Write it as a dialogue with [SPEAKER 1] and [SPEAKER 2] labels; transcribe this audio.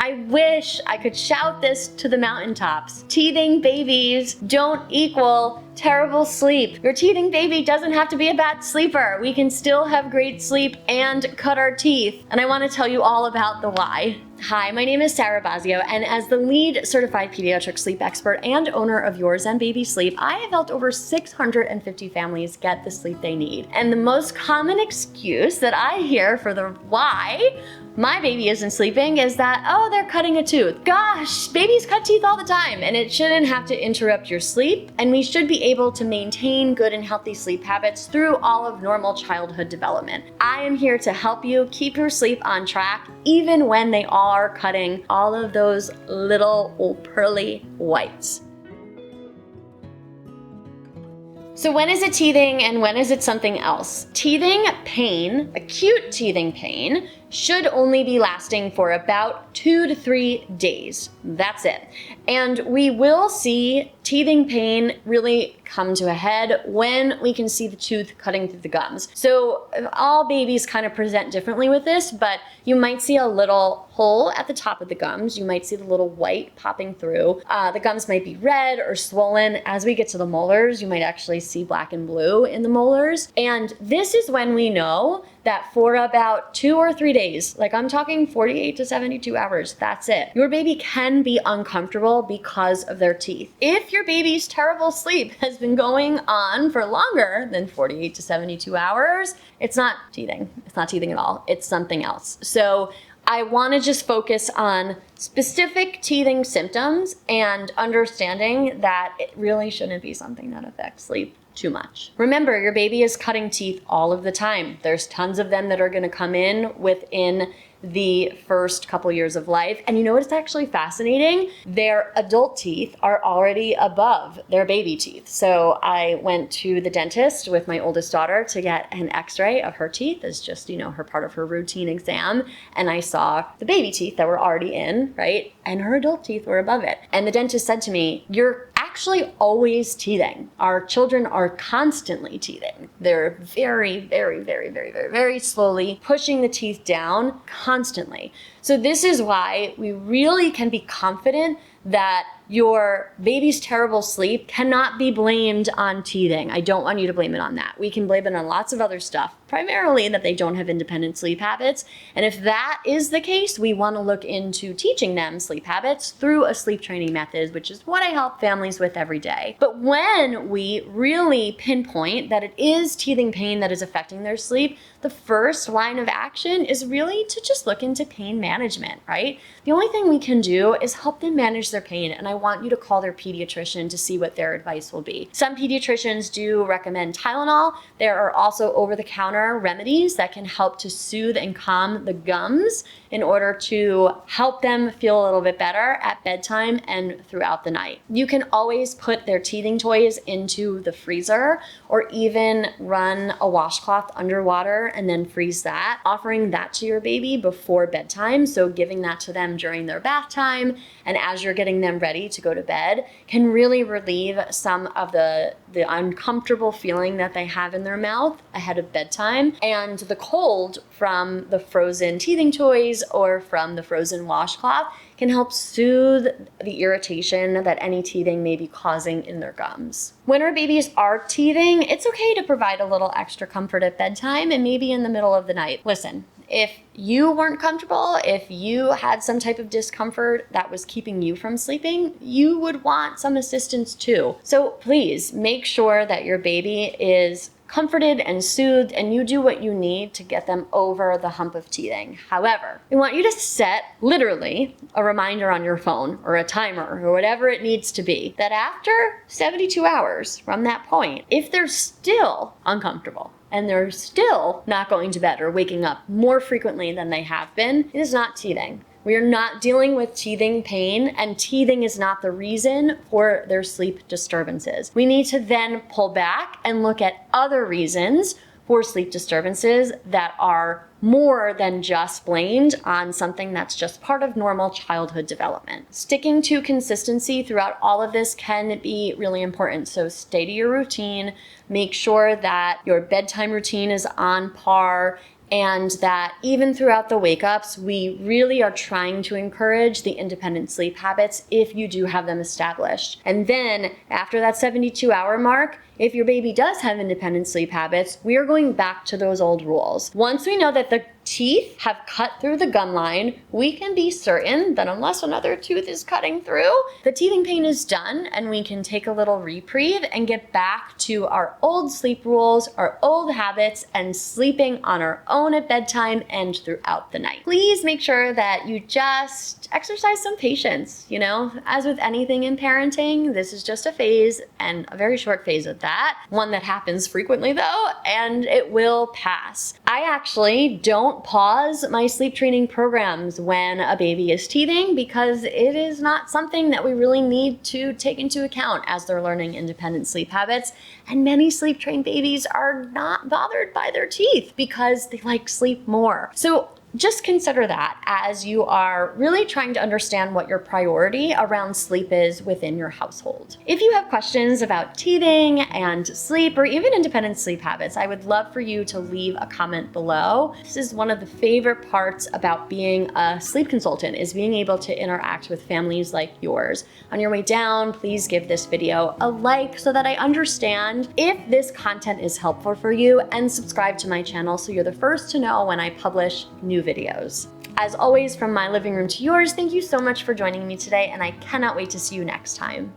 [SPEAKER 1] I wish I could shout this to the mountaintops. Teething babies don't equal terrible sleep. Your teething baby doesn't have to be a bad sleeper. We can still have great sleep and cut our teeth. And I want to tell you all about the why. Hi, my name is Sarah Bossio, and as the lead certified pediatric sleep expert and owner of Your Zen Baby Sleep, I have helped over 650 families get the sleep they need. And the most common excuse that I hear for the why my baby isn't sleeping is that, oh, they're cutting a tooth. Gosh, babies cut teeth all the time, and it shouldn't have to interrupt your sleep, and we should be able to maintain good and healthy sleep habits through all of normal childhood development. I am here to help you keep your sleep on track, even when they are cutting all of those little pearly whites. So when is it teething and when is it something else? Teething pain, acute teething pain, should only be lasting for about 2 to 3 days. That's it. And we will see teething pain really come to a head when we can see the tooth cutting through the gums. So all babies kind of present differently with this, but you might see a little hole at the top of the gums. You might see the little white popping through. The gums might be red or swollen. As we get to the molars, you might actually see black and blue in the molars. And this is when we know that for about 2 or 3 days, like I'm talking 48 to 72 hours, that's it. Your baby can be uncomfortable because of their teeth. If your baby's terrible sleep has been going on for longer than 48 to 72 hours, it's not teething. It's not teething at all. It's something else. So I want to just focus on specific teething symptoms and understanding that it really shouldn't be something that affects sleep too much. Remember, your baby is cutting teeth all of the time. There's tons of them that are going to come in within the first couple years of life. And you know what's actually fascinating? Their adult teeth are already above their baby teeth. So I went to the dentist with my oldest daughter to get an x-ray of her teeth as just, her part of her routine exam. And I saw the baby teeth that were already in, right? And her adult teeth were above it. And the dentist said to me, "You're actually always teething. Our children are constantly teething. They're very, very, very, very, very, very slowly pushing the teeth down constantly." So this is why we really can be confident that your baby's terrible sleep cannot be blamed on teething. I don't want you to blame it on that. We can blame it on lots of other stuff, primarily that they don't have independent sleep habits. And if that is the case, we want to look into teaching them sleep habits through a sleep training method, which is what I help families with every day. But when we really pinpoint that it is teething pain that is affecting their sleep, the first line of action is really to just look into pain management, right? The only thing we can do is help them manage their pain, and I want you to call their pediatrician to see what their advice will be. Some pediatricians do recommend Tylenol. There are also over-the-counter remedies that can help to soothe and calm the gums in order to help them feel a little bit better at bedtime and throughout the night. You can always put their teething toys into the freezer or even run a washcloth underwater and then freeze that, offering that to your baby before bedtime. So giving that to them during their bath time and as you're getting them ready to go to bed can really relieve some of the uncomfortable feeling that they have in their mouth ahead of bedtime, and the cold from the frozen teething toys or from the frozen washcloth can help soothe the irritation that any teething may be causing in their gums. When our babies are teething, it's okay to provide a little extra comfort at bedtime and maybe in the middle of the night. Listen, if you weren't comfortable, if you had some type of discomfort that was keeping you from sleeping, you would want some assistance too. So please make sure that your baby is comforted and soothed, and you do what you need to get them over the hump of teething. However, we want you to set literally a reminder on your phone or a timer or whatever it needs to be that after 72 hours from that point, if they're still uncomfortable and they're still not going to bed or waking up more frequently than they have been, it is not teething. We are not dealing with teething pain, and teething is not the reason for their sleep disturbances. We need to then pull back and look at other reasons for sleep disturbances that are more than just blamed on something that's just part of normal childhood development. Sticking to consistency throughout all of this can be really important. So stay to your routine, make sure that your bedtime routine is on par, and that even throughout the wake-ups, we really are trying to encourage the independent sleep habits if you do have them established. And then after that 72-hour mark, if your baby does have independent sleep habits, we are going back to those old rules. Once we know that the teeth have cut through the gum line, we can be certain that unless another tooth is cutting through, the teething pain is done and we can take a little reprieve and get back to our old sleep rules, our old habits, and sleeping on our own at bedtime and throughout the night. Please make sure that you just exercise some patience. You know, as with anything in parenting, this is just a phase, and a very short phase at that. One that happens frequently though, and it will pass. I actually don't pause my sleep training programs when a baby is teething because it is not something that we really need to take into account as they're learning independent sleep habits. And many sleep trained babies are not bothered by their teeth because they like sleep more. So just consider that as you are really trying to understand what your priority around sleep is within your household. If you have questions about teething and sleep or even independent sleep habits, I would love for you to leave a comment below. This is one of the favorite parts about being a sleep consultant, is being able to interact with families like yours. On your way down, please give this video a like so that I understand if this content is helpful for you, and subscribe to my channel so you're the first to know when I publish new videos. As always, from my living room to yours, thank you so much for joining me today, and I cannot wait to see you next time.